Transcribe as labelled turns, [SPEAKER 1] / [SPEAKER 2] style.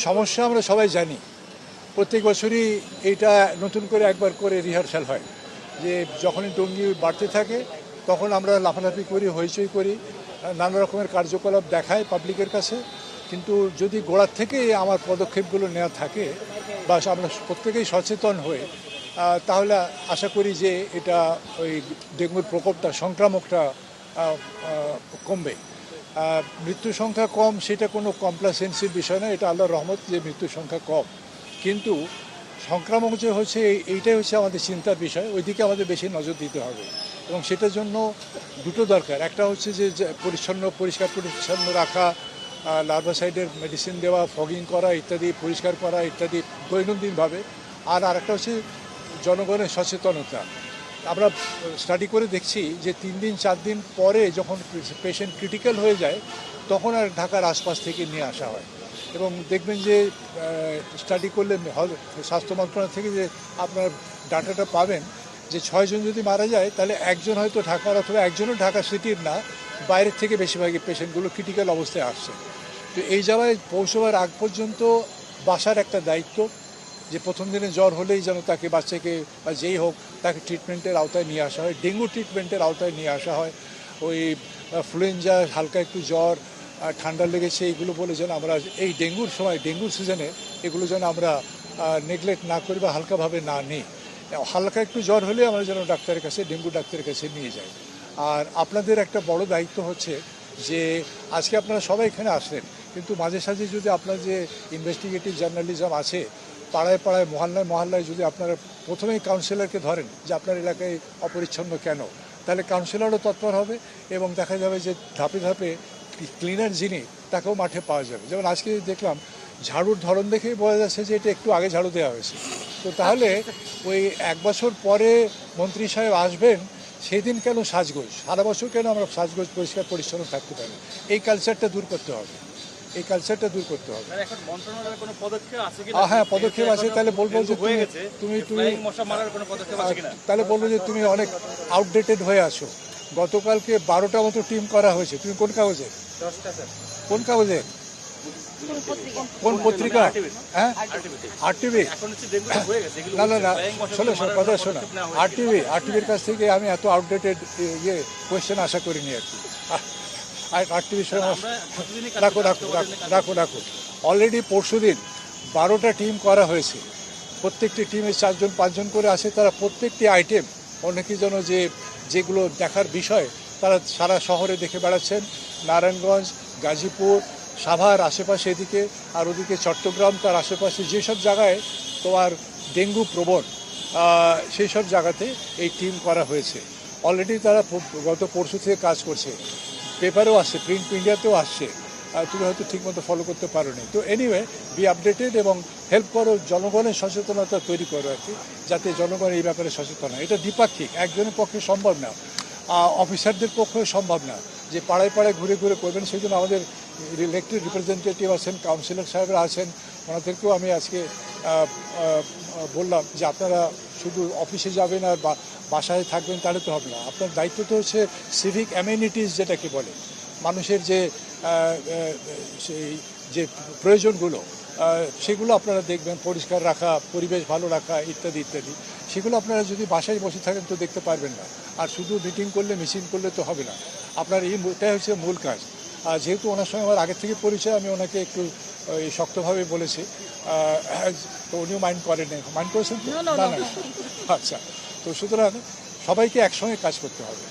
[SPEAKER 1] সমস্যা আমরা সবাই জানি, প্রত্যেক বছরই এইটা নতুন করে একবার করে রিহার্সাল হয় যে যখনই ডেঙ্গু বাড়তে থাকে তখন আমরা লাফালাফি করি, হইচই করি, নানা রকমের কার্যকলাপ দেখায় পাবলিকের কাছে। কিন্তু যদি গোড়ার থেকে আমার পদক্ষেপগুলো নেওয়া থাকে বা আমরা প্রত্যেকেই সচেতন হয়ে তাহলে আশা করি যে এটা ওই ডেঙ্গুর প্রকোপটা, সংক্রামকটা কমবে। মৃত্যুর সংখ্যা কম সেটা কোনো কমপ্লাসেন্সির বিষয় না, এটা আল্লাহর রহমত যে মৃত্যুর সংখ্যা কম। কিন্তু সংক্রামক যে হচ্ছে এইটাই হচ্ছে আমাদের চিন্তার বিষয়, ওইদিকে আমাদের বেশি নজর দিতে হবে। এবং সেটার জন্য দুটো দরকার, একটা হচ্ছে যে পরিষ্কার পরিচ্ছন্ন রাখা, লার্ভাসাইডের মেডিসিন দেওয়া, ফগিং করা ইত্যাদি, পরিষ্কার করা ইত্যাদি দৈনন্দিনভাবে। আর আরেকটা হচ্ছে জনগণের সচেতনতা। আমরা স্টাডি করে দেখছি যে 3 দিন 4 দিন পরে যখন পেশেন্ট ক্রিটিক্যাল হয়ে যায় তখন আর ঢাকার আশপাশ থেকে নিয়ে আসা হয়। এবং দেখবেন যে স্টাডি করলে স্বাস্থ্য মন্ত্রণালয় থেকে যে আপনার ডাটাটা পাবেন যে 6 জন যদি মারা যায় তাহলে একজন হয়তো ঢাকার, অথবা একজনও ঢাকা সিটির না, বাইরের থেকে বেশিরভাগই পেশেন্টগুলো ক্রিটিক্যাল অবস্থায় আসছে। তো এই জায়গায় পৌঁছবার আগ পর্যন্ত বাসার একটা দায়িত্ব যে প্রথম দিনে জ্বর হলেই যেন তাকে, বাচ্চাকে বা যেই হোক, তাকে ট্রিটমেন্টের আওতায় নিয়ে আসা হয়, ডেঙ্গু ট্রিটমেন্টের আওতায় নিয়ে আসা হয়। ওই ফ্লুয়েঞ্জা, হালকা একটু জ্বর, ঠান্ডা লেগেছে এগুলো বলে যেন আমরা এই ডেঙ্গুর সময়, ডেঙ্গুর সিজনে এগুলো যেন আমরা নেগলেক্ট না করি বা হালকাভাবে না নিই। হালকা একটু জ্বর হলে আমরা যেন ডাক্তারের কাছে, ডেঙ্গু ডাক্তারের কাছে নিয়ে যাই। আর আপনাদের একটা বড় দায়িত্ব হচ্ছে যে আজকে আপনারা সবাই এখানে আসলেন, কিন্তু মাঝে সাঝে যদি আপনার যে ইনভেস্টিগেটিভ জার্নালিজম আছে, পাড়ায় পাড়ায়, মহল্লায় মহল্লায় যদি আপনারা প্রথমেই কাউন্সিলরকে ধরেন যে আপনার এলাকায় অপরিচ্ছন্ন কেন, তাহলে কাউন্সিলরও তৎপর হবে এবং দেখা যাবে যে ধাপে ধাপে ক্লিনার যিনি, তাকেও মাঠে পাওয়া যাবে। যেমন আজকে দেখলাম ঝাড়ুর ধরন দেখেই বোঝা যাচ্ছে যে এটা একটু আগে ঝাড়ু দেওয়া হয়েছে। তো তাহলে ওই 1 বছর পরে মন্ত্রী সাহেব আসবেন, সেদিন কেন সাজগোজ, সারা বছর কেন আমরা সাজগোজ পরিষ্কার পরিচ্ছন্ন থাকতে পারি? এই কালচারটা দূর করতে হবে, এই কালচারটা দূর করতে হবে। হ্যাঁ, পদক্ষেপ আছে। তাহলে বলবো যে তুমি তাহলে বলবো যে তুমি অনেক আউটডেটেড হয়ে আছো। গতকালকে 12টা মতো টিম করা হয়েছে। তুমি কোন কাগজে, কোন কাগজে, কোন পত্রিকা? হ্যাঁ, RTV। না না না, শোনো কথা শোনো, RTVর কাছ থেকে আমি এত আউটডেটেড কোয়েশ্চেন আশা করিনি আর কি। RTVর সঙ্গে রাখো রাখো রাখো রাখো। অলরেডি পরশুদিন 12টা টিম করা হয়েছে। প্রত্যেকটি টিমে 4 জন 5 জন করে আসে। তারা প্রত্যেকটি আইটেম, অনেকেই যেন যেগুলো দেখার বিষয় তারা সারা শহরে দেখে বেড়াচ্ছেন। নারায়ণগঞ্জ, গাজীপুর, সাভার আশেপাশে এদিকে, আর ওদিকে চট্টগ্রাম, তার আশেপাশে যেসব জায়গায় তোমার ডেঙ্গু প্রবণ, সেই সব জায়গাতে এই টিম করা হয়েছে। অলরেডি তারা গত পরশু থেকে কাজ করছে। পেপারেও আসছে, প্রিন্ট মিডিয়াতেও আসছে। তুমি হয়তো ঠিকমতো ফলো করতে পারো নি। তো এনিওয়ে, বি আপডেটেড এবং হেল্প করো, জনগণের সচেতনতা তৈরি করো আর কি, যাতে জনগণ এই ব্যাপারে সচেতন হয়। এটা দ্বিপাক্ষিক, একজনের পক্ষে সম্ভব না, অফিসারদের পক্ষেও সম্ভব না যে পাড়ায় পাড়ায় ঘুরে ঘুরে করবেন। সেই জন্য আমাদের ইলেক্টেড রিপ্রেজেন্টেটিভ আছেন, কাউন্সিলর সাহেবরা আছেন, ওনাদেরকেও আমি আজকে বললাম যে আপনারা শুধু অফিসে যাবেন আর বাসায় থাকবেন তাহলে তো হবে না। আপনার দায়িত্ব তো হচ্ছে সিভিক অ্যামেনিটিস যেটাকে বলে, মানুষের সেই যে প্রয়োজনগুলো, সেগুলো আপনারা দেখবেন, পরিষ্কার রাখা, পরিবেশ ভালো রাখা ইত্যাদি ইত্যাদি। সেগুলো আপনারা যদি বাসায় বসে থাকেন তো দেখতে পারবেন না। আর শুধু মিটিং করলে, মিছিল করলে তো হবে না। আপনার এটাই হচ্ছে মূল কাজ। আর যেহেতু ওনার সঙ্গে আমার আগে থেকে পরিচয়, আমি ওনাকে একটু শক্তভাবে বলেছি, তো উনিও মাইন্ড করেন। মাইন্ড করেছেন তো? না না, আচ্ছা। তো সুতরাং সবাইকে একসঙ্গে কাজ করতে হবে।